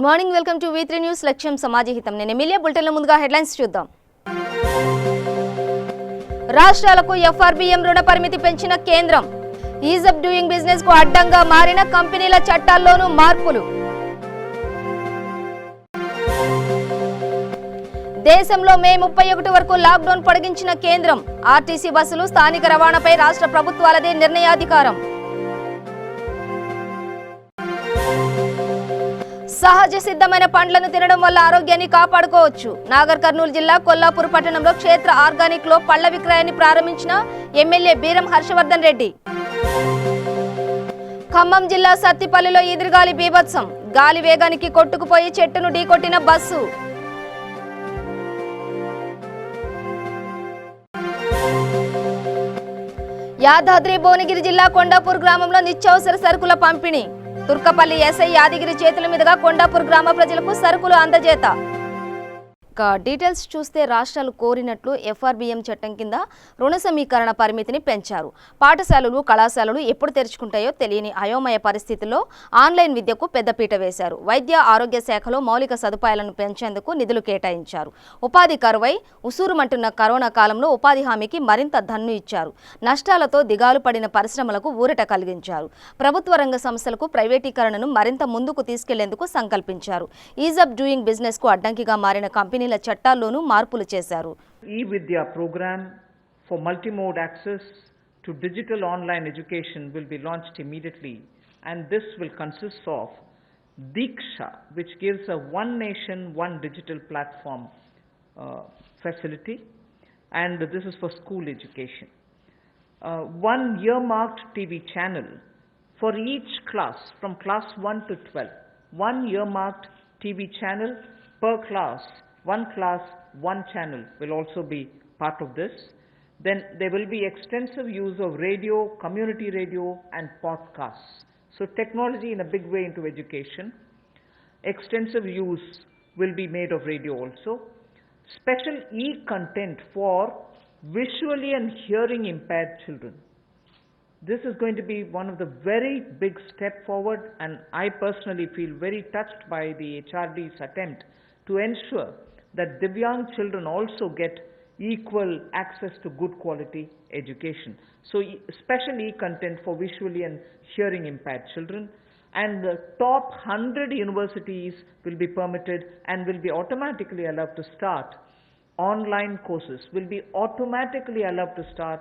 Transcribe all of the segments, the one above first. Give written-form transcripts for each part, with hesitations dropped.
Good morning, welcome to V3 news. లక్ష్యం సమాజహితం. నేను MLA బులెటిన్ల ముందుగా హెడ్లైన్స్ చూద్దాం. రాష్ట్రాలకు FRBM రుణ పరిమితి పెంచిన కేంద్రం. ఈజ్ ఆఫ్ డూయింగ్ బిజినెస్ కు అడ్డంగా మారిన కంపెనీల చట్టాల్లోనూ మార్పులు. దేశంలో మే 31 వరకు లాక్డౌన్ పొడిగించిన కేంద్రం. ఆర్టీసీ బస్సులు స్థానిక రవాణాపై రాష్ట్ర ప్రభుత్వాలదే నిర్ణయాధికారం. సహజ సిద్ధమైన పండ్లను తినడం వల్ల ఆరోగ్యాన్ని కాపాడుకోవచ్చు. నాగర్ కర్నూలు జిల్లా కొల్లాపూర్ పట్టణంలో క్షేత్ర ఆర్గానిక్ లో పళ్ల విక్రయాన్ని ప్రారంభించిన ఎమ్మెల్యే బీరం హర్షవర్ధన్ రెడ్డి. ఖమ్మం జిల్లా సత్తిపల్లిలో ఈదురుగాలి బీభత్సం. గాలి వేగానికి కొట్టుకుపోయి చెట్టును ఢీకొట్టిన బస్సు. యాదాద్రి భువనగిరి జిల్లా కొండాపూర్ గ్రామంలో నిత్యావసర సరుకుల పంపిణీ. తుర్కపల్లి ఎస్ఐ యాదగిరి చేతుల మీదుగా కొండాపూర్ గ్రామ ప్రజలకు సరుకులు అందజేత. డీటెయిల్స్ చూస్తే రాష్ట్రాలు కోరినట్లు FRBM చట్టం కింద రుణ సమీకరణ పరిమితిని పెంచారు. పాఠశాలలు, కళాశాలలు ఎప్పుడు తెరుచుకుంటాయో తెలియని అయోమయ పరిస్థితుల్లో ఆన్లైన్ విద్యకు పెద్దపీట వేశారు. వైద్య ఆరోగ్య శాఖలో మౌలిక సదుపాయాలను పెంచేందుకు నిధులు కేటాయించారు. ఉపాధి కరువై ఉసూరుమంటున్న కరోనా కాలంలో ఉపాధి హామీకి మరింత దన్ను ఇచ్చారు. నష్టాలతో దిగాలు పడిన పరిశ్రమలకు ఊరట కలిగించారు. ప్రభుత్వ రంగ సంస్థలకు ప్రైవేటీకరణను మరింత ముందుకు తీసుకెళ్లేందుకు సంకల్పించారు. ఈజ్ ఆఫ్ డూయింగ్ బిజినెస్ కు అడ్డంకిగా మారిన కంపెనీల చట్టాల్లోనూ మార్పులు చేశారు. E-Vidya program for multimode access to digital online education will be launched immediately, and this will consist of Diksha, which gives a one nation, one digital platform facility, and this is for school education. One earmarked TV channel for each class from class 1 to 12. One earmarked TV channel per class. One class, one channel will also be part of this. Then there will be extensive use of radio, community radio and podcasts. So technology in a big way into education. Extensive use will be made of radio also. Special e-content for visually and hearing impaired children. This is going to be one of the very big step forward, and I personally feel very touched by the HRD's attempt to ensure that Divyang children also get equal access to good quality education. So special e-content for visually and hearing impaired children, and the top 100 universities will be permitted and will be automatically allowed to start online courses, will be automatically allowed to start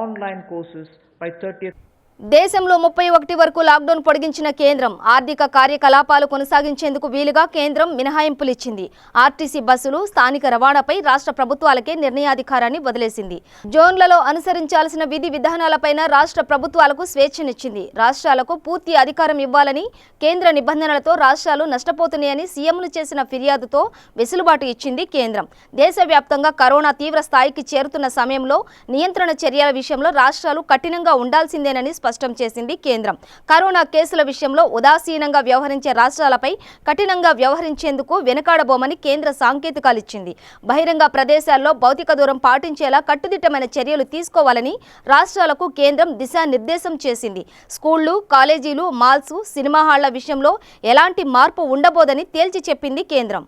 online courses by 30th. దేశంలో 31 వరకు lockdown పొడిగించిన కేంద్రం. ఆర్థిక కార్యకలాపాలు కొనసాగించేందుకు వీలుగా కేంద్రం మినహాయింపులు ఇచ్చింది. ఆర్టీసీ బస్సులు స్థానిక రవాణాపై రాష్ట్ర ప్రభుత్వాలకే నిర్ణయాధికారాన్ని వదిలేసింది. జోన్లలో అనుసరించాల్సిన విధి విధానాలపైన రాష్ట్ర ప్రభుత్వాలకు స్వేచ్ఛనిచ్చింది. రాష్ట్రాలకు పూర్తి అధికారం ఇవ్వాలని, కేంద్ర నిబంధనలతో రాష్ట్రాలు నష్టపోతున్నాయని సీఎంలు చేసిన ఫిర్యాదుతో వెసులుబాటు ఇచ్చింది కేంద్రం. దేశవ్యాప్తంగా కరోనా తీవ్ర స్థాయికి చేరుతున్న సమయంలో నియంత్రణ చర్యల విషయంలో రాష్ట్రాలు కఠినంగా ఉండాల్సిందేనని స్పష్టం చేసింది కేంద్రం. కరోనా కేసుల విషయంలో ఉదాసీనంగా వ్యవహరించే రాష్ట్రాలపై కఠినంగా వ్యవహరించేందుకు వెనుకాడబోమని కేంద్ర సాంకేతికాలు ఇచ్చింది. బహిరంగ ప్రదేశాల్లో భౌతిక దూరం పాటించేలా కట్టుదిట్టమైన చర్యలు తీసుకోవాలని రాష్ట్రాలకు కేంద్రం దిశానిర్దేశం చేసింది. స్కూళ్లు, కాలేజీలు, మాల్స్, సినిమా హాళ్ల విషయంలో ఎలాంటి మార్పు ఉండబోదని తేల్చి చెప్పింది కేంద్రం.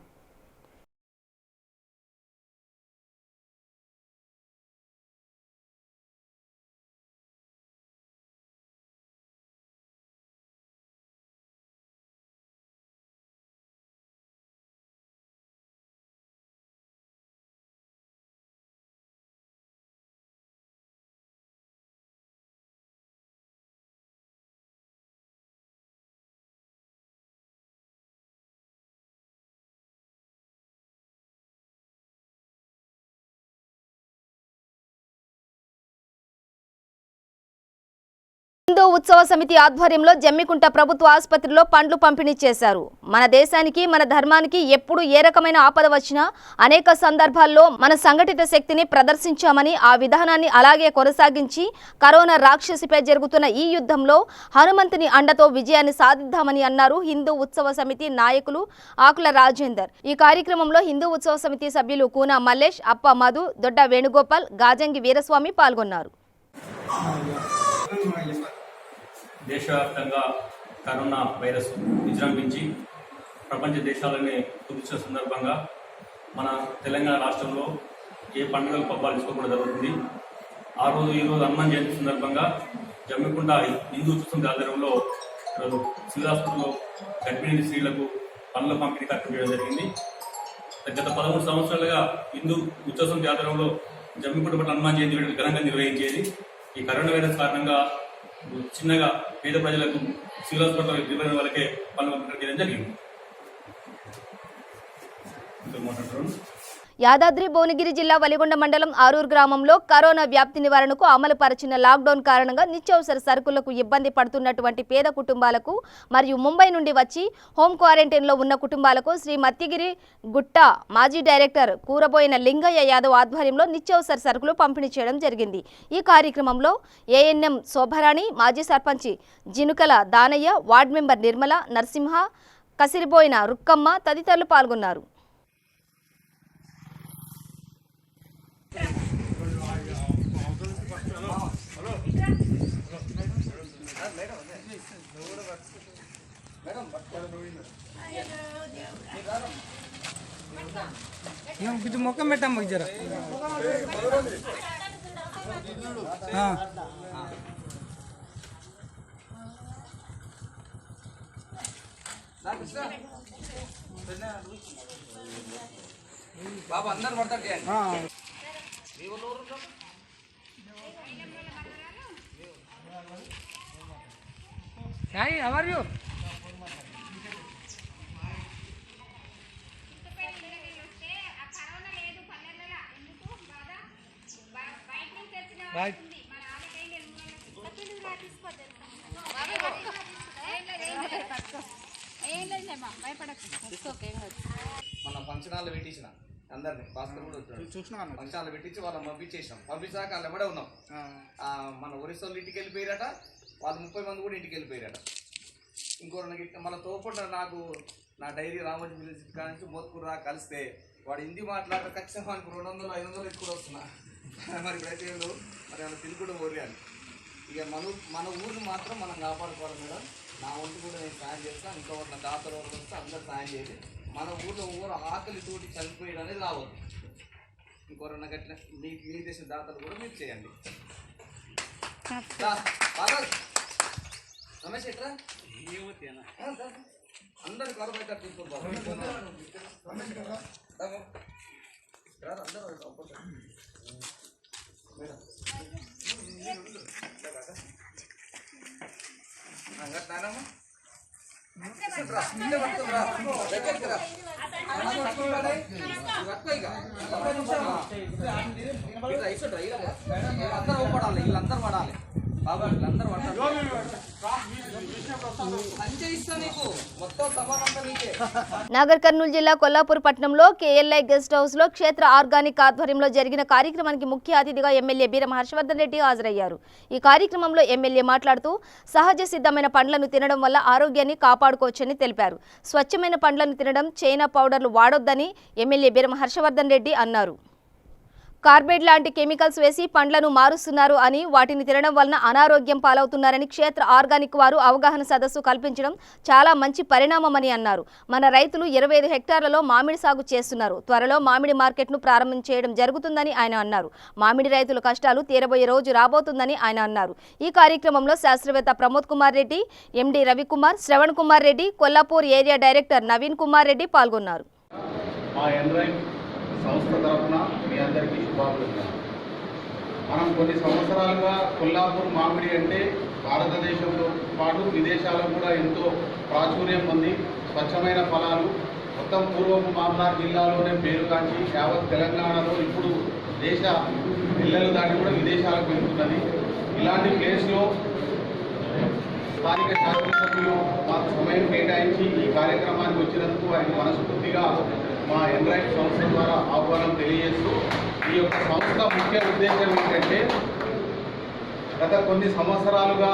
హిందూ ఉత్సవ సమితి ఆధ్వర్యంలో జమ్మికుంట ప్రభుత్వ ఆసుపత్రిలో పండ్లు పంపిణీ చేశారు. మన దేశానికి, మన ధర్మానికి ఎప్పుడు ఏ రకమైన ఆపద వచ్చినా అనేక సందర్భాల్లో మన సంఘటిత శక్తిని ప్రదర్శించామని, ఆ విధానాన్ని అలాగే కొనసాగించి కరోనా రాక్షసిపై జరుగుతున్న ఈ యుద్ధంలో హనుమంతుని అండతో విజయాన్ని సాధిద్దామని అన్నారు హిందూ ఉత్సవ సమితి నాయకులు ఆకుల రాజేందర్. ఈ కార్యక్రమంలో హిందూ ఉత్సవ సమితి సభ్యులు కూనా మల్లేష్, అప్ప మధు, దొడ్డ వేణుగోపాల్, గాజంగి వీరస్వామి పాల్గొన్నారు. దేశవ్యాప్తంగా కరోనా వైరస్ విజృంభించి ప్రపంచ దేశాలని కుదించిన సందర్భంగా మన తెలంగాణ రాష్ట్రంలో ఏ పండుగలు పబ్బాలు తీసుకోకుండా జరుగుతుంది. ఈరోజు హనుమాన్ జయంతి సందర్భంగా జమ్మికుంట హిందూ ఉత్సవం ఆధ్వర్యంలో సివిల్ హాస్పిటల్లో గర్భిణీ స్త్రీలకు పనుల పంపిణీ కార్యక్రమం చేయడం జరిగింది. గత 13 సంవత్సరాలుగా హిందూ ఉత్సవం ఆధ్వర్యంలో జమ్మికుంట పట్ల హనుమాన్ జయంతి వేడుకలు ఘనంగా నిర్వహించేది. ఈ కరోనా వైరస్ కారణంగా చిన్నగా పేద ప్రజలకు సివిల్ హాస్పిటల్ ఇవ్వని వాళ్ళకే పనులు పంపిణీ చేయడం జరిగింది. యాదాద్రి భువనగిరి జిల్లా వలిగొండ మండలం ఆరూరు గ్రామంలో కరోనా వ్యాప్తి నివారణకు అమలు పరిచిన లాక్డౌన్ కారణంగా నిత్యావసర సరుకులకు ఇబ్బంది పడుతున్నటువంటి పేద కుటుంబాలకు మరియు ముంబై నుండి వచ్చి హోం క్వారంటైన్లో ఉన్న కుటుంబాలకు శ్రీ మత్తిగిరి గుట్ట మాజీ డైరెక్టర్ కూరబోయిన లింగయ్య యాదవ్ ఆధ్వర్యంలో నిత్యావసర సరుకులు పంపిణీ చేయడం జరిగింది. ఈ కార్యక్రమంలో ఏఎన్ఎం శోభరాణి, మాజీ సర్పంచి జినుకల దానయ్య, వార్డు మెంబర్ నిర్మల, నరసింహ, కసిరిబోయిన రుక్కమ్మ తదితరులు పాల్గొన్నారు. कुछ मौका बेटा मग जरा हाँ बाबा अंदर बढ़ता क्या हाँ Hi, how are you? Right. మన ఫంక్షన్ హాల్లో పెట్టించిన అందరినీ భాస్కర్ కూడా వచ్చాడు. ఫంక్షన్ హాల్లో పెట్టించి వాళ్ళని పంపించేసాం. పంపించాక వాళ్ళు ఎమ్మడే ఉన్నాం. మన ఒరిస్సా వాళ్ళు ఇంటికి వెళ్ళిపోయారట, వాళ్ళు 30 మంది కూడా ఇంటికి వెళ్ళిపోయారట. ఇంకోటి మన తోపట నాకు నా డైరీ రామోజీ విలేజ్ నుంచి మోత్కూరు రా కలిస్తే వాడు హిందీ మాట్లాడితే ఖచ్చితంగా మనకు 200-500 ఎక్కువ వస్తున్నా. మరి ఇప్పుడైతే మరి అలా తిని కూడా ఓరియాలి. ఇక మన ఊరిని మాత్రం మనం కాపాడుకోవాలి మేడం. నా వంతు కూడా నేను సాయం చేస్తాను. ఇంకా నా దాతలు వస్తే అందరూ సాయం చేసి మన ఊరిలో ఊరు ఆకలి తోటి చనిపోయడం అనేది రావద్దు. ఇంకోరన్నా గట్ల మీ దేశం దాతలు కూడా మీరు చేయండి. రమేష్ ఎట్లా అందరు కరు బయట తీసుకుంటారు. అంగట్నానమ్మా అందరూ పడాలి, వీళ్ళందరూ పడాలి బాబు, వీళ్ళందరూ పడాలి. నాగర్ కర్నూలు జిల్లా కొల్లాపూర్ పట్టణంలో కేఎల్ఐ గెస్ట్ హౌస్ లో క్షేత్ర ఆర్గానిక్ ఆధ్వర్యంలో జరిగిన కార్యక్రమానికి ముఖ్య అతిథిగా ఎమ్మెల్యే బీరం హర్షవర్ధన్ రెడ్డి హాజరయ్యారు. ఈ కార్యక్రమంలో ఎమ్మెల్యే మాట్లాడుతూ సహజ సిద్ధమైన పండ్లను తినడం వల్ల ఆరోగ్యాన్ని కాపాడుకోవచ్చని తెలిపారు. స్వచ్ఛమైన పండ్లను తినడం, చైనా పౌడర్లు వాడొద్దని ఎమ్మెల్యే బీరం హర్షవర్ధన్ రెడ్డి అన్నారు. కార్బైడ్ లాంటి కెమికల్స్ వేసి పండ్లను మారుస్తున్నారు అని, వాటిని తినడం వలన అనారోగ్యం పాలవుతున్నారని క్షేత్ర ఆర్గానిక్ వారు అవగాహన సదస్సు కల్పించడం చాలా మంచి పరిణామమని అన్నారు. మన రైతులు 25 హెక్టార్లలో మామిడి సాగు చేస్తున్నారు. త్వరలో మామిడి మార్కెట్ను ప్రారంభం చేయడం జరుగుతుందని ఆయన అన్నారు. మామిడి రైతుల కష్టాలు తీరబోయే రోజు రాబోతుందని ఆయన అన్నారు. ఈ కార్యక్రమంలో శాస్త్రవేత్త ప్రమోద్ కుమార్ రెడ్డి, ఎండి రవికుమార్, శ్రవణ్ కుమార్ రెడ్డి, కొల్లాపూర్ ఏరియా డైరెక్టర్ నవీన్ కుమార్ రెడ్డి పాల్గొన్నారు. సంస్థ తరఫున మీ అందరికీ శుభాకాంక్షలు. మనం కొన్ని సంవత్సరాలుగా కొల్లాపూర్ మామిడి అంటే భారతదేశంతో పాటు విదేశాల్లో కూడా ఎంతో ప్రాచుర్యం పొంది స్వచ్ఛమైన ఫలాలు మొత్తం పూర్వపు మామనార్ జిల్లాలోనే పేరుగాంచి యావత్ తెలంగాణలో ఇప్పుడు దేశ పిల్లలు దాన్ని కూడా విదేశాలకు వెళ్తున్నది. ఇలాంటి ప్లేస్లో స్థానిక శాసనసభ్యులు మాకు సమయం కేటాయించి ఈ కార్యక్రమానికి వచ్చినందుకు ఆయన మనస్ఫూర్తిగా మా ఎన్రైట్ సంస్థ ద్వారా ఆహ్వానం తెలియజేస్తూ, ఈ యొక్క సంస్థ ముఖ్య ఉద్దేశం ఏంటంటే గత కొన్ని సంవత్సరాలుగా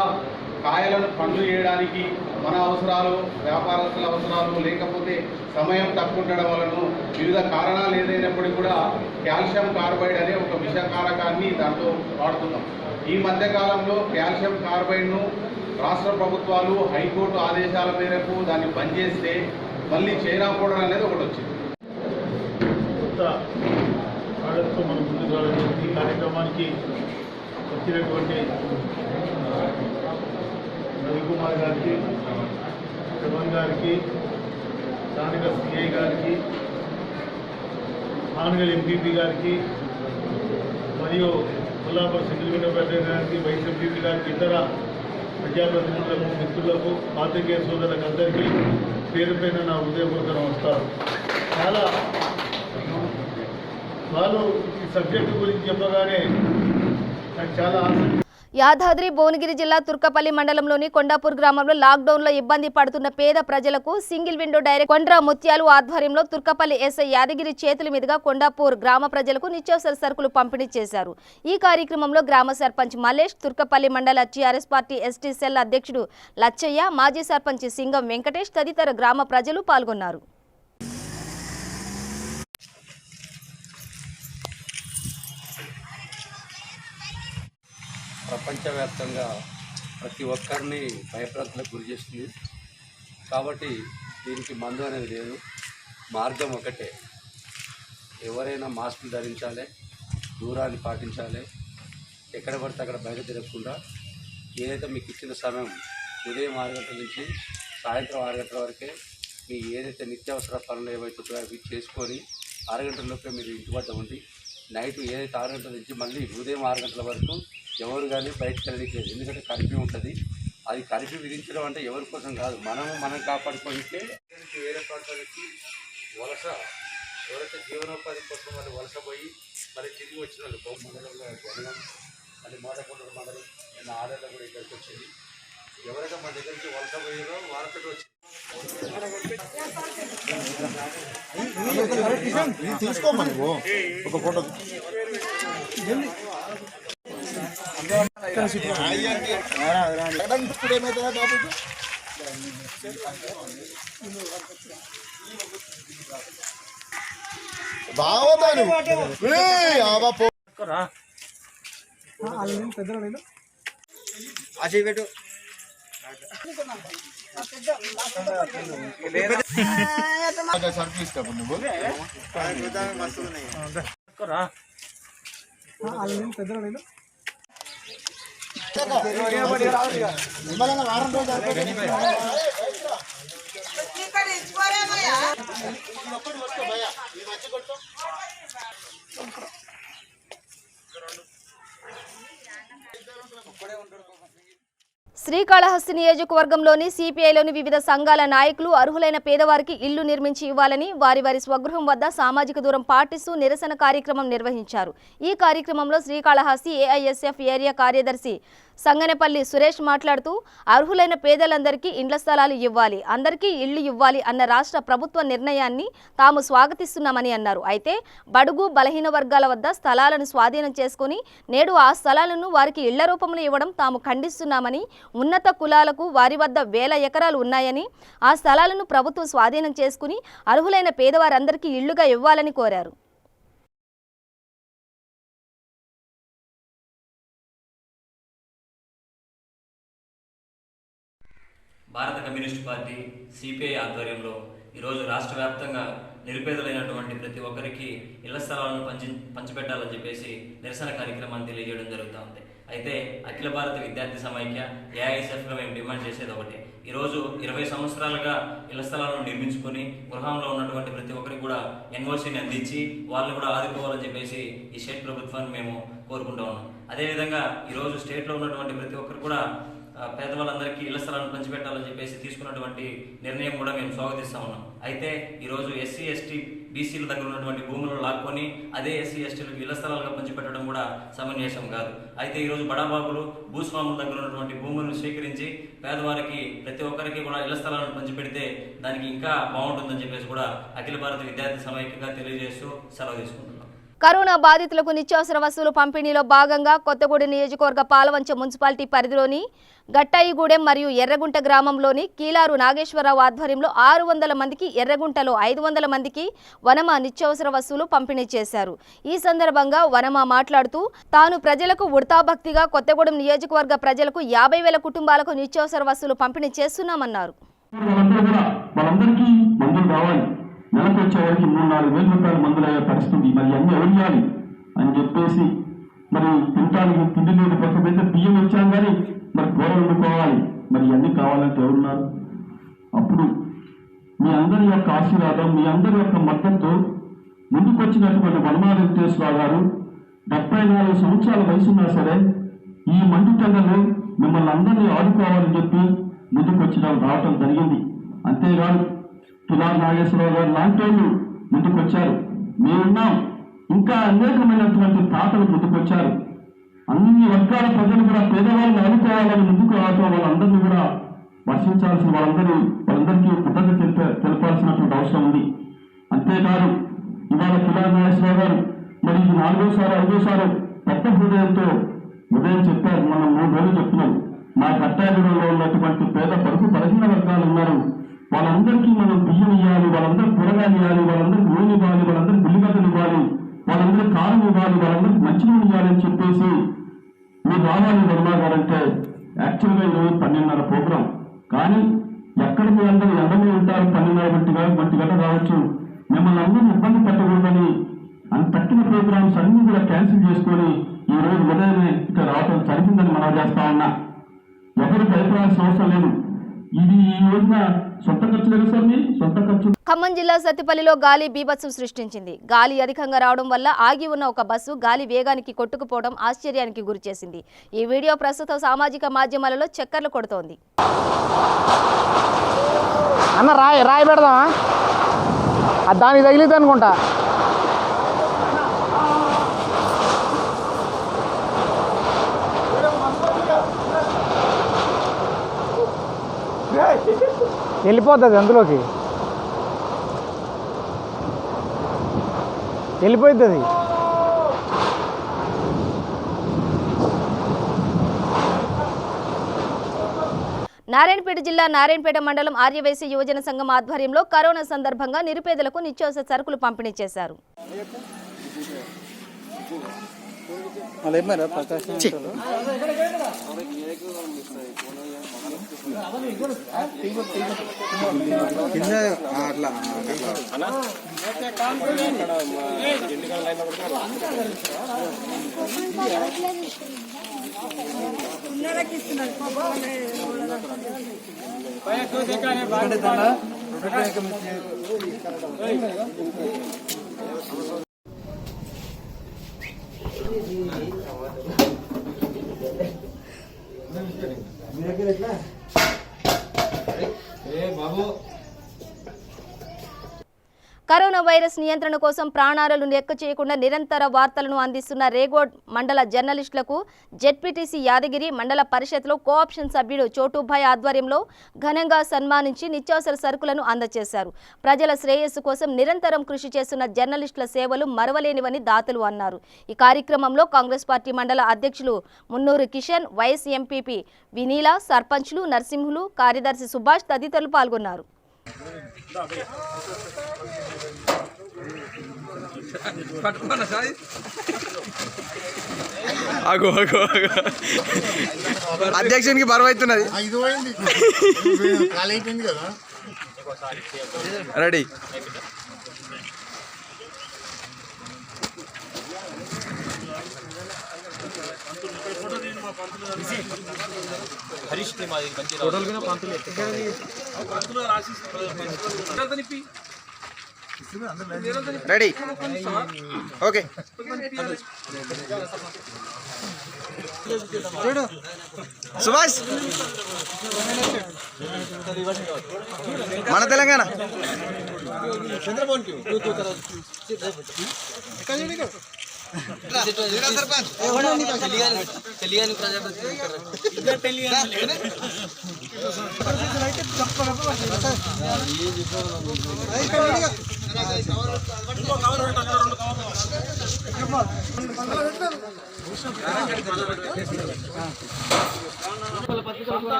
కాయలను పండ్లు చేయడానికి మన అవసరాలు, వ్యాపారస్తుల అవసరాలు, లేకపోతే సమయం తక్కువ ఉండడం వలన వివిధ కారణాలు ఏదైనప్పటికీ కూడా కాల్షియం కార్బైడ్ అనే ఒక విషకారకాన్ని దాంట్లో వాడుతున్నాం. ఈ మధ్యకాలంలో కాల్షియం కార్బైడ్ను రాష్ట్ర ప్రభుత్వాలు హైకోర్టు ఆదేశాల మేరకు దాన్ని బంద్ చేస్తే మళ్ళీ చేయరాకపోవడం అనేది ఒకటి వచ్చింది. కొత్త ఆర్డర్తో మనం ముందుకు రావడం ఈ కార్యక్రమానికి వచ్చినటువంటి రవికుమార్ గారికి, శవన్ గారికి, స్థానిక సిఐ గారికి, ఆనగల్ ఎంపీపీ గారికి మరియు కొల్లాపూర్ సింగిల్ విండో పెట్టే గారికి, వైస్ ఎంపీపీ గారికి, ఇతర ప్రజాప్రతినిధులకు, మిత్రులకు, పాత్రికేయ సోదరులకు అందరికీ పేరు పైన నా హృదయపూర్వక నమస్కారం. చాలా వాళ్ళు ఈ సబ్జెక్టు గురించి చెప్పగానే నాకు చాలా ఆసక్తి. యాదాద్రి భువనగిరి జిల్లా తుర్కపల్లి మండలంలోని కొండాపూర్ గ్రామంలో లాక్డౌన్లో ఇబ్బంది పడుతున్న పేద ప్రజలకు సింగిల్ విండో డైరెక్ట్ కొండ్ర ముత్యాలు ఆధ్వర్యంలో తుర్కపల్లి ఎస్ఐ యాదగిరి చేతుల మీదుగా కొండాపూర్ గ్రామ ప్రజలకు నిత్యావసర సరుకులు పంపిణీ చేశారు. ఈ కార్యక్రమంలో గ్రామ సర్పంచ్ మల్లేష్, తుర్కపల్లి మండల టీఆర్ఎస్ పార్టీ ఎస్టీ సెల్ అధ్యక్షుడు లచ్చయ్య, మాజీ సర్పంచ్ సింగం వెంకటేష్ తదితర గ్రామ ప్రజలు పాల్గొన్నారు. ప్రపంచవ్యాప్తంగా ప్రతి ఒక్కరిని భయప్రాంతాలకు గురి చేస్తుంది. కాబట్టి దీనికి మందు అనేది లేదు, మార్గం ఒకటే. ఎవరైనా మాస్కులు ధరించాలి, దూరాన్ని పాటించాలి, ఎక్కడ పడితే అక్కడ బయట తిరగకుండా ఏదైతే మీకు ఇచ్చిన సమయం ఉదయం 6 గంటల నుంచి సాయంత్రం 6 గంటల వరకే మీ ఏదైతే నిత్యావసర పనులు ఏవైతే అవి చేసుకొని 6 గంటలలోపే మీరు ఇంటి వద్ద ఉండి నైట్ ఏదైతే 6 గంటల నుంచి మళ్ళీ ఉదయం 6 గంటల వరకు ఎవరు కానీ బయటకు వెళ్ళలేదు. ఎందుకంటే కర్ఫ్యూ ఉంటుంది. అది కర్ఫ్యూ విధించడం అంటే ఎవరి కోసం కాదు, మనం కాపాడుకోనికే. వేరే ప్రాంతానికి వలస ఎవరైతే జీవనోపాధి కోసం వాళ్ళు వలస పోయి మరి తిరిగి వచ్చిన వాళ్ళు బొమ్మ మండలంలో జనగం అది మోదకొండ మండలం నిన్న ఆర్డర్లో కూడా ఇక్కడికి వచ్చింది. ఎవరైతే మన దగ్గర నుంచి వలస పోయారో వాళ్ళతో వచ్చింది. తీసుకోమని ఒక ఫోటో బావతాను ఆశ పెట్టు సర్కిల్ ఇస్తావు నువ్వు వారం రోజు శ్రీకాళహస్తి నియోజకవర్గంలోని సిపిఐలోని వివిధ సంఘాల నాయకులు అర్హులైన పేదవారికి ఇల్లు నిర్మించి ఇవ్వాలని వారి స్వగృహం వద్ద సామాజిక దూరం పాటిస్తూ నిరసన కార్యక్రమం నిర్వహించారు. ఈ కార్యక్రమంలో శ్రీకాళహస్తి ఏఐఎస్ఎఫ్ ఏరియా కార్యదర్శి సంగనపల్లి సురేష్ మాట్లాడుతూ అర్హులైన పేదలందరికీ ఇండ్ల స్థలాలు ఇవ్వాలి, అందరికీ ఇళ్లు ఇవ్వాలి అన్న రాష్ట్ర ప్రభుత్వ నిర్ణయాన్ని తాము స్వాగతిస్తున్నామని అన్నారు. అయితే బడుగు బలహీన వర్గాల వద్ద స్థలాలను స్వాధీనం చేసుకుని నేడు ఆ స్థలాలను వారికి ఇళ్ల రూపంలో ఇవ్వడం తాము ఖండిస్తున్నామని, ఉన్నత కులాలకు వారి వద్ద వేల ఎకరాలు ఉన్నాయని ఆ స్థలాలను ప్రభుత్వం స్వాధీనం చేసుకుని అర్హులైన పేదవారందరికీ ఇళ్లుగా ఇవ్వాలని కోరారు. భారత కమ్యూనిస్ట్ పార్టీ సిపిఐ ఆధ్వర్యంలో ఈరోజు రాష్ట్ర వ్యాప్తంగా నిరుపేదలైనటువంటి ప్రతి ఒక్కరికి ఇళ్ల స్థలాలను పంచిపెట్టాలని చెప్పేసి నిరసన కార్యక్రమాన్ని తెలియజేయడం జరుగుతూ ఉంది. అయితే అఖిల భారత విద్యార్థి సమైక్య ఏఐఎస్ఎఫ్లో మేము డిమాండ్ చేసేది ఒకటే. ఈరోజు 20 సంవత్సరాలుగా ఇళ్ల స్థలాలను నిర్మించుకొని గృహంలో ఉన్నటువంటి ప్రతి ఒక్కరికి కూడా ఎన్ఓసీని అందించి వాళ్ళని కూడా ఆదుకోవాలని చెప్పేసి ఈ స్టేట్ ప్రభుత్వాన్ని మేము కోరుకుంటూ ఉన్నాం. అదేవిధంగా ఈరోజు స్టేట్లో ఉన్నటువంటి ప్రతి ఒక్కరు కూడా పేదవాళ్ళందరికీ ఇళ్ల స్థలాలను పంచిపెట్టాలని చెప్పేసి తీసుకున్నటువంటి నిర్ణయం కూడా మేము స్వాగతిస్తా ఉన్నాం. అయితే ఈరోజు ఎస్సీ ఎస్టీ బీసీల దగ్గర ఉన్నటువంటి భూములను లాక్కొని అదే ఎస్సీ ఎస్టీలకు ఇళ్ల స్థలాలుగా పంచిపెట్టడం కూడా సమంజసం కాదు. అయితే ఈరోజు బడాబాబులు భూస్వాముల దగ్గర ఉన్నటువంటి భూములను స్వీకరించి పేదవారికి ప్రతి ఒక్కరికి కూడా ఇళ్ల స్థలాలను పంచిపెడితే దానికి ఇంకా బాగుంటుందని చెప్పేసి కూడా అఖిల భారత విద్యార్థి సమైక్యగా తెలియజేస్తూ సెలవు తీసుకుంటున్నాం. కరోనా బాధితులకు నిత్యావసర వస్తువుల పంపిణీలో భాగంగా కొత్తగూడెం నియోజకవర్గ పాలవంచ మున్సిపాలిటీ పరిధిలోని గట్టాయిగూడెం మరియు ఎర్రగుంట గ్రామంలోని కీలారు నాగేశ్వరరావు ఆధ్వర్యంలో 600 మందికి, ఎర్రగుంటలో 500 మందికి వనమ నిత్యావసర వస్తువులు పంపిణీ చేశారు. ఈ సందర్భంగా వనమ మాట్లాడుతూ తాను ప్రజలకు ఉడతాభక్తిగా కొత్తగూడెం నియోజకవర్గ ప్రజలకు 50,000 కుటుంబాలకు నిత్యావసర వస్తువులు పంపిణీ చేస్తున్నామన్నారు. వాళ్ళందరికీ మందులు కావాలి. నెలకు వచ్చేవారికి 3-4 వేల రూపాయల మందులు అయ్యే పరిస్థితి. మరి అన్ని ఎవరు ఇవ్వాలి అని చెప్పేసి మరి తింటానికి తిండి లేదు, పక్కనైతే బియ్యం వచ్చాం కానీ మరి కూర వండుకోవాలి. మరి ఇవన్నీ కావాలంటే ఎవరున్నారు? అప్పుడు మీ అందరి యొక్క ఆశీర్వాదం, మీ అందరి యొక్క మద్దతు ముందుకు వచ్చినటువంటి వనమాల వెంకటేశ్వరరావు గారు 74 సంవత్సరాల వయసున్నా సరే ఈ మండుటెండలో మిమ్మల్ని అందరినీ ఆదుకోవాలని చెప్పి ముందుకు రావటం జరిగింది. అంతేకాదు తులార్ నాగేశ్వరరావు గారు లాంటి వాళ్ళు ముందుకు వచ్చారు. మేమున్నాం. ఇంకా అనేకమైనటువంటి తాతలు ముందుకు వచ్చారు. అన్ని వర్గాల ప్రజలు కూడా పేదవాళ్ళని ఆదుకోవాలని ముందుకు రావటం వాళ్ళందరినీ కూడా వర్షించాల్సిన వాళ్ళందరికీ కృతజ్ఞత తెలపాల్సినటువంటి అవసరం ఉంది. అంతేకాదు ఇవాళ తులార్ నాగేశ్వరరావు గారు మరి ఇది 4వ, 5వ పెద్ద హృదయంతో ఉదయం చెప్పారు. మనం 3 రోజులు చెప్తున్నాం. మా కట్టాగూడలో ఉన్నటువంటి పేద పరుగు బలహీన వర్గాలు ఉన్నారు, వాళ్ళందరికీ మనం బియ్యం ఇవ్వాలి, వాళ్ళందరూ కూరగాయలు ఇవ్వాలి, వాళ్ళందరికీ నూనె ఇవ్వాలి, వాళ్ళందరికీ ఉల్లిగడ్డలు ఇవ్వాలి, వాళ్ళందరికీ కారం ఇవ్వాలి, వాళ్ళందరికీ మంచినీళ్ళు ఇవ్వాలని చెప్పేసి మీరు రావాలి వర్మ గారంటే యాక్చువల్గా ఈరోజు 12:30 ప్రోగ్రాం. కానీ ఎక్కడ మీ అందరూ ఎండమే ఉంటారు, 12:30 గంట కావచ్చు. మిమ్మల్ని అందరినీ ఇబ్బంది పెట్టకూడదని తక్కిన ప్రోగ్రామ్స్ అన్ని కూడా క్యాన్సిల్ చేసుకొని ఈ రోజు ఉదయమే ఇక్కడ రావటం జరిగిందని మనం చేస్తా ఉన్నా. ఎవరు భయపడాల్సిన అవసరం లేదు. ఇది ఈ రోజున సొంత ఖర్చు లేదు సార్, మీ సొంత ఖర్చు. ఖమ్మం జిల్లా సత్తిపల్లిలో గాలి బీభత్సం సృష్టించింది. గాలి అధికంగా రావడం వల్ల ఆగి ఉన్న ఒక బస్సు గాలి వేగానికి కొట్టుకుపోవడం ఆశ్చర్యానికి గురిచేసింది. ఈ వీడియో ప్రస్తుతం సామాజిక మాధ్యమాలలో చక్కర్లు కొడుతోంది. అన్న రాయి పెడదామా? దానికి తగిలిద్ది అనుకుంటా. వెళ్ళిపోతుంది, అందులోకి వెళ్ళిపోతుంది. నారాయణపేట జిల్లా నారాయణపేట మండలం ఆర్యవైశ్య యువజన సంఘం ఆధ్వర్యంలో కరోనా సందర్భంగా నిరుపేదలకు నిత్యావసర సరుకులు పంపిణీ చేశారు. కరోనా వైరస్ నియంత్రణ కోసం ప్రాణాలను లెక్క చేయకుండా నిరంతర వార్తలను అందిస్తున్న రేగోడ్ మండల జర్నలిస్టులకు జెడ్పీటీసీ యాదగిరి మండల పరిషత్లో కోఆప్షన్ సభ్యుడు చోటుభాయ్ ఆధ్వర్యంలో ఘనంగా సన్మానించి నిత్యావసర సరుకులను అందజేశారు. ప్రజల శ్రేయస్సు కోసం నిరంతరం కృషి చేస్తున్న జర్నలిస్టుల సేవలు మరవలేనివని దాతలు అన్నారు. ఈ కార్యక్రమంలో కాంగ్రెస్ పార్టీ మండల అధ్యక్షులు మున్నూరు కిషన్, వైఎస్ ఎంపీపీ వినీల, సర్పంచ్లు నరసింహులు, కార్యదర్శి సుభాష్ తదితరులు పాల్గొన్నారు. అధ్యక్షునికి బరువు అవుతున్నది. రెడీ. రెడీ. ఓకే. సుభాష్ మన తెలంగాణ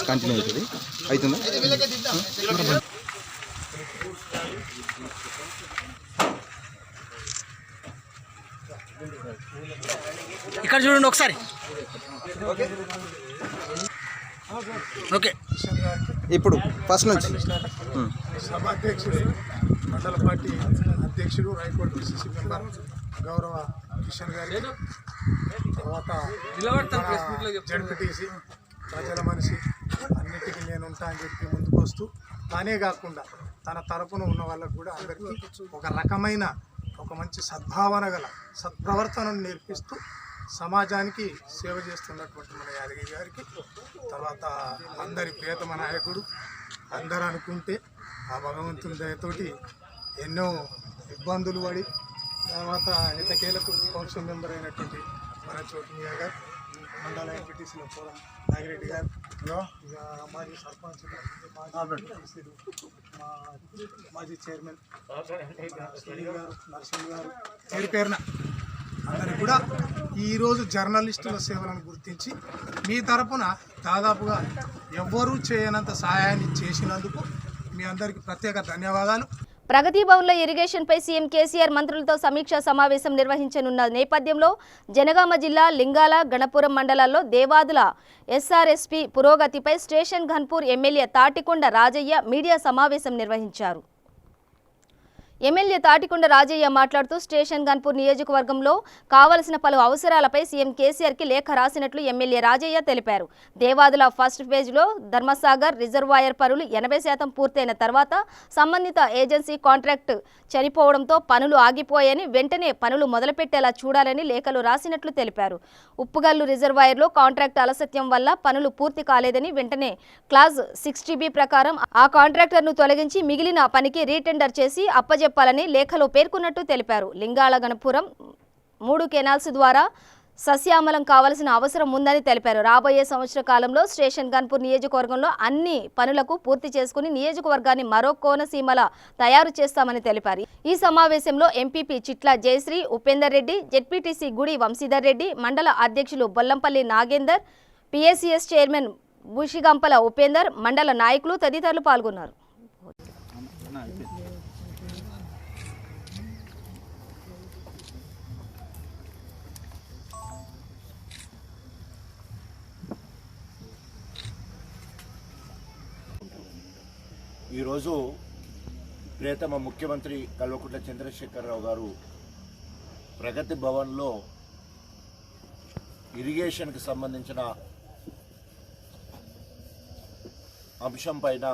కంటిన్యూ అవుతుంది. అవుతుందా? ఇక్కడ చూడండి ఒకసారి. ఓకే, ఇప్పుడు ఫస్ట్ నుంచి సభాధ్యక్షుడు, మండల పార్టీ అధ్యక్షుడు, రాయకోట పిసిసి మెంబర్ గౌరవ కిషన్ గారి, తర్వాత జడ్పీటీసీ, ప్రజల మనిషి, అన్నిటికీ నేను ఉంటా అని చెప్పి ముందుకు వస్తూ, తానే కాకుండా తన తరపున ఉన్న వాళ్ళకు కూడా అందరికీ ఒక రకమైన ఒక మంచి సద్భావన గల సత్ప్రవర్తనను నేర్పిస్తూ సమాజానికి సేవ చేస్తున్నటువంటి మన యాదగిరి గారికి, తర్వాత అందరి ప్రియతమ నాయకుడు, అందరూ అనుకుంటే ఆ భగవంతుని దయతోటి ఎన్నో ఇబ్బందులు పడి తర్వాత ఎటకేలకు కౌన్సిల్ మెంబర్ అయినటువంటి మన చోటిమియా గారు, మండల ఎంపీటీసీలో పోలం నాగిరెడ్డి గారు, ఇక మాజీ సర్పంచ్, మాజీ చైర్మన్ శ్రీని గారు, నరసింహ గారు, పేరు పేరున అందరికి కూడా ఈరోజు జర్నలిస్టుల సేవలను గుర్తించి మీ తరపున దాదాపుగా ఎవ్వరూ చేయనంత సహాయాన్ని చేసినందుకు మీ అందరికీ ప్రత్యేక ధన్యవాదాలు. ప్రగతి భవన్లో ఇరిగేషన్పై సీఎం కేసీఆర్ మంత్రులతో సమీక్షా సమావేశం నిర్వహించనున్న నేపథ్యంలో జనగామ జిల్లా లింగాల, గణపురం మండలాల్లో దేవాదుల ఎస్ఆర్ఎస్పీ పురోగతిపై Station Ghanpur MLA Thatikonda Rajaiah media సమావేశం నిర్వహించారు. ఎమ్మెల్యే తాటికొండ రాజయ్య మాట్లాడుతూ స్టేషన్ గన్పూర్ నియోజకవర్గంలో కావలసిన పలు అవసరాలపై సీఎం కేసీఆర్కి లేఖ రాసినట్లు ఎమ్మెల్యే రాజయ్య తెలిపారు. దేవాదుల ఫస్ట్ ఫేజ్లో ధర్మసాగర్ రిజర్వాయర్ పనులు 80% పూర్తయిన తర్వాత సంబంధిత ఏజెన్సీ కాంట్రాక్ట్ చనిపోవడంతో పనులు ఆగిపోయాయని, వెంటనే పనులు మొదలుపెట్టేలా చూడాలని లేఖలు రాసినట్లు తెలిపారు. ఉప్పుగల్లు రిజర్వాయర్లో కాంట్రాక్ట్ అలసత్యం వల్ల పనులు పూర్తి కాలేదని, వెంటనే క్లాజ్ 60B ప్రకారం ఆ కాంట్రాక్టర్ను తొలగించి మిగిలిన పనికి రీటెండర్ చేసి చెప్పాలని లేఖలో పేర్కొన్నట్టు తెలిపారు. లింగాల గణపురం 3 కెనాల్స్ ద్వారా సస్యామలం కావాల్సిన అవసరం ఉందని తెలిపారు. రాబోయే సంవత్సర కాలంలో స్టేషన్ గన్పూర్ నియోజకవర్గంలో అన్ని పనులకు పూర్తి చేసుకుని నియోజకవర్గాన్ని మరో కోనసీమల తయారు చేస్తామని తెలిపారు. ఈ సమావేశంలో ఎంపీపీ చిట్ల జయశ్రీ, ఉపేందర్ రెడ్డి, జెడ్పీటీసీ గుడి వంశీధర్ రెడ్డి, మండల అధ్యక్షులు బొల్లంపల్లి నాగేందర్, పిఎస్సిఎస్ చైర్మన్ బుషిగంపల ఉపేందర్, మండల నాయకులు తదితరులు పాల్గొన్నారు. ఈరోజు ప్రియతమ ముఖ్యమంత్రి కల్వకుంట్ల చంద్రశేఖరరావు గారు ప్రగతి భవన్లో ఇరిగేషన్కి సంబంధించిన అంశం పైన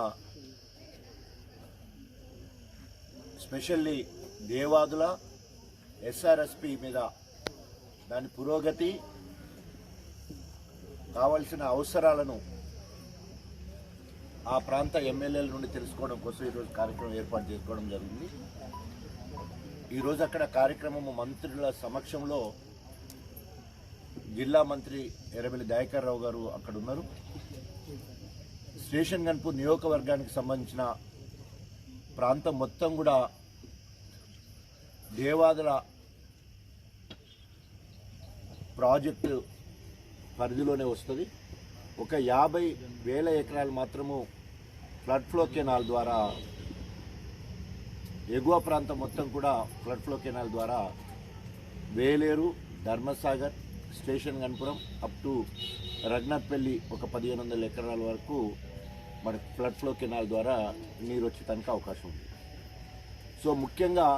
స్పెషల్లీ దేవాదుల ఎస్ఆర్ఎస్పి మీద దాని పురోగతి, కావలసిన అవసరాలను ఆ ప్రాంత ఎమ్మెల్యేల నుండి తెలుసుకోవడం కోసం ఈరోజు కార్యక్రమం ఏర్పాటు చేసుకోవడం జరిగింది. ఈరోజు అక్కడ కార్యక్రమం మంత్రుల సమక్షంలో జిల్లా మంత్రి ఎర్రబెల్లి దయాకర్ రావు గారు అక్కడ ఉన్నారు. స్టేషన్ గన్పూర్ నియోజకవర్గానికి సంబంధించిన ప్రాంతం మొత్తం కూడా దేవాదుల ప్రాజెక్టు పరిధిలోనే వస్తుంది. ఒక 50,000 ఎకరాలు మాత్రము ఫ్లడ్ ఫ్లో కెనాల్ ద్వారా, ఎగువ ప్రాంతం మొత్తం కూడా ఫ్లడ్ ఫ్లో కెనాల్ ద్వారా Veleru, Dharmasagar, station Ghanpuram up to Raghunathpalli ఒక 1500 ఎకరాల వరకు మన ఫ్లడ్ ఫ్లో కెనాల్ ద్వారా నీరు వచ్చేదానికి అవకాశం ఉంది. సో ముఖ్యంగా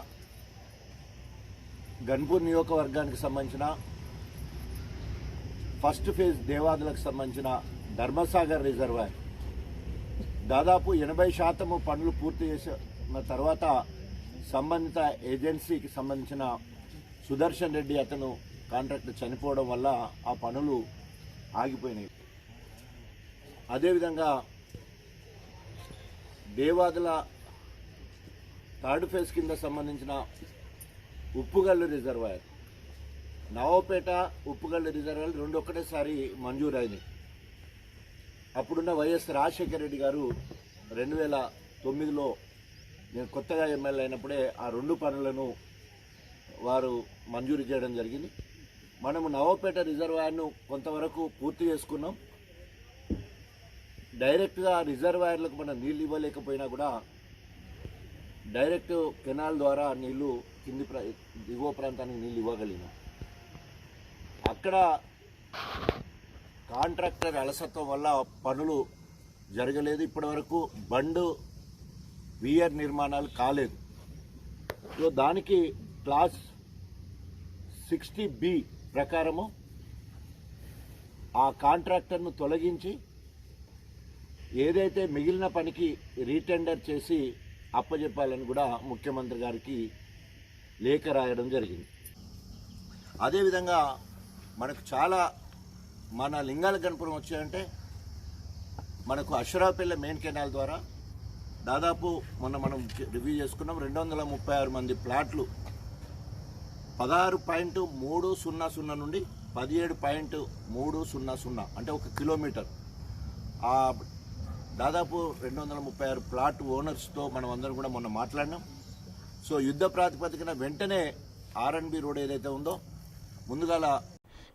గన్పూర్ నియోజకవర్గానికి సంబంధించిన ఫస్ట్ ఫేజ్ దేవాదులకు సంబంధించిన ధర్మసాగర్ రిజర్వాయర్ దాదాపు 80% పనులు పూర్తి చేసిన తర్వాత సంబంధిత ఏజెన్సీకి సంబంధించిన సుదర్శన్ రెడ్డి అతను కాంట్రాక్ట్ చనిపోవడం వల్ల ఆ పనులు ఆగిపోయినాయి. అదేవిధంగా దేవాదుల థర్డ్ ఫేజ్ కింద సంబంధించిన ఉప్పుగల్లు రిజర్వాయర్, నవాపేట ఉప్పుగల్లు రిజర్వాయర్ రెండు ఒక్కటేసారి మంజూరైంది. అప్పుడున్న వైఎస్ రాజశేఖర రెడ్డి గారు 2009లో నేను కొత్తగా ఎమ్మెల్యే అయినప్పుడే ఆ 2 పనులను వారు మంజూరు చేయడం జరిగింది. మనము నవాపేట రిజర్వాయర్ను కొంతవరకు పూర్తి చేసుకున్నాం. డైరెక్ట్గా రిజర్వాయర్లకు మనం నీళ్ళు ఇవ్వలేకపోయినా కూడా డైరెక్ట్ కెనాల్ ద్వారా నీళ్లు దిగువ ప్రాంతానికి నీళ్ళు ఇవ్వగలిగినాం. అక్కడ కాంట్రాక్టర్ అలసత్వం వల్ల పనులు జరగలేదు. ఇప్పటివరకు బండు విఆర్ నిర్మాణాలు కాలేదు. సో దానికి క్లాస్ 60B ప్రకారము ఆ కాంట్రాక్టర్ను తొలగించి ఏదైతే మిగిలిన పనికి రీటెండర్ చేసి అప్పజెప్పాలని కూడా ముఖ్యమంత్రి గారికి లేఖ రాయడం జరిగింది. అదేవిధంగా మనకు చాలా మన లింగాల గణపురం వచ్చాయంటే మనకు అశ్వరావుపల్లె మెయిన్ కెనాల్ ద్వారా దాదాపు మనం రివ్యూ చేసుకున్నాం 236 మంది ప్లాట్లు 16.300 నుండి 17.300 అంటే 1 కిలోమీటర్ దాదాపు 236 ప్లాట్ ఓనర్స్తో మనం అందరం కూడా మొన్న మాట్లాడినాం. సో యుద్ధ ప్రాతిపదికన వెంటనే R&B రోడ్ ఏదైతే ఉందో ముందుగాల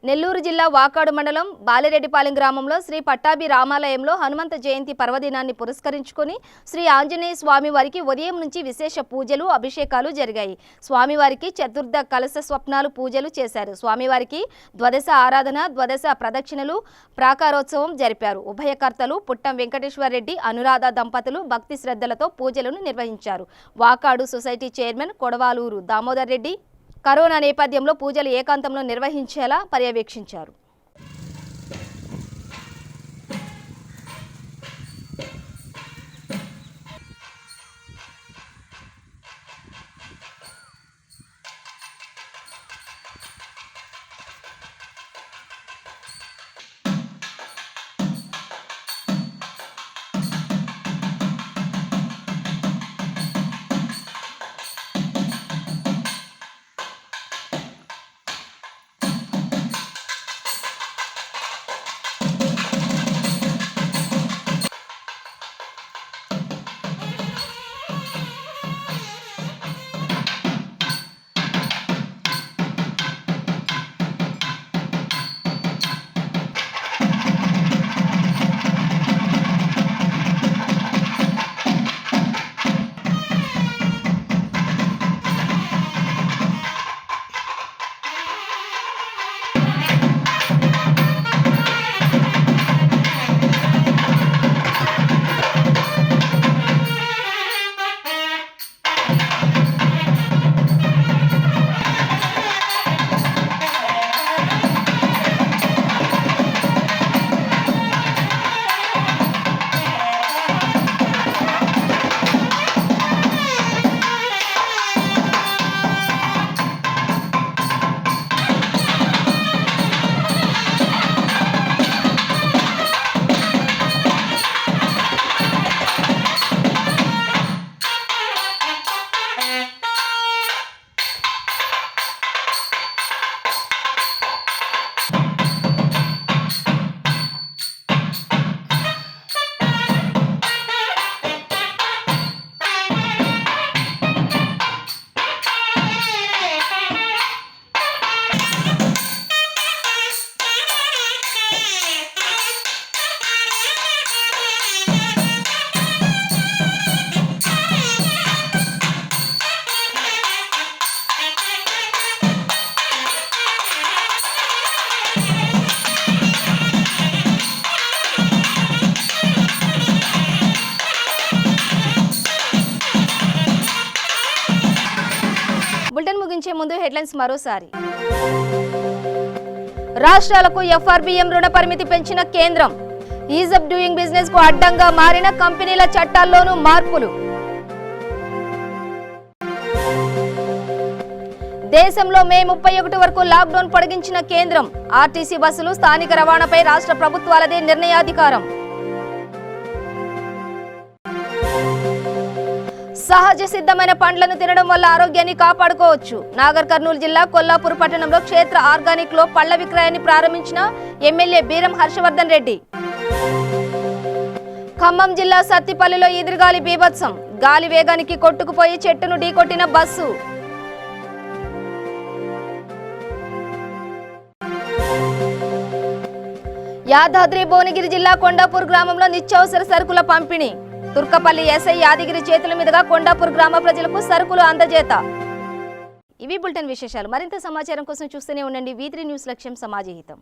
నెల్లూరు జిల్లా వాకాడు మండలం బాలిరెడ్డిపాలెం గ్రామంలో శ్రీ పట్టాభి రామాలయంలో హనుమంత జయంతి పర్వదినాన్ని పురస్కరించుకొని శ్రీ ఆంజనేయ స్వామివారికి ఉదయం నుంచి విశేష పూజలు అభిషేకాలు జరిగాయి. స్వామివారికి చతుర్థ కలశ స్వప్నాలు పూజలు చేశారు. స్వామివారికి ద్వాదశ ఆరాధన, ద్వాదశ ప్రదక్షిణలు, ప్రాకారోత్సవం జరిపారు. ఉభయకర్తలు పుట్టం వెంకటేశ్వరరెడ్డి, అనురాధ దంపతులు భక్తి శ్రద్ధలతో పూజలను నిర్వహించారు. Vakadu society chairman Kodavaluru Damodar Reddy corona నేపథ్యంలో పూజలు ఏకాంతంలో నిర్వహించేలా పర్యవేక్షించారు. ముగించే ముందు హెడ్లైన్స్ మరోసారి. రాష్ట్రాలకు ఎఫ్ఆర్బిఎం రుణ పరిమితి పెంచిన కేంద్రం. ఈజ్ ఆఫ్ డూయింగ్ బిజినెస్ కు అడ్డంగా మారిన కంపెనీల చట్టాల్లోనూ మార్పులు. దేశంలో మే 31 వరకు లాక్డౌన్ పొడిగించిన కేంద్రం. ఆర్టీసీ బస్సులు, స్థానిక రవాణాపై రాష్ట్ర ప్రభుత్వాలదే నిర్ణయాధికారం. సహజ సిద్ధమైన పండ్లను తినడం వల్ల ఆరోగ్యాన్ని కాపాడుకోవచ్చు. నాగర్ కర్నూలు జిల్లా కొల్లాపూర్ పట్టణంలో క్షేత్ర ఆర్గానిక్ లో పళ్ల విక్రయాన్ని ప్రారంభించిన ఎమ్మెల్యే బీరం హర్షవర్ధన్ రెడ్డి. ఖమ్మం జిల్లా సత్తిపల్లిలో ఈదురుగాలి బీభత్సం. గాలి వేగానికి కొట్టుకుపోయి చెట్టును ఢీకొట్టిన బస్సు. యాదాద్రి భువనగిరి జిల్లా కొండాపూర్ గ్రామంలో నిత్యావసర సరుకుల పంపిణీ. తుర్కపల్లి ఎస్ఐ యాదగిరి చేతుల మీదుగా కొండాపూర్ గ్రామ ప్రజలకు సరుకులు అందజేత. ఇవి బులెటిన్ విశేషాలు. మరింత సమాచారం కోసం చూస్తూనే ఉండండి V3 న్యూస్ లక్ష్యం సమాజహితం.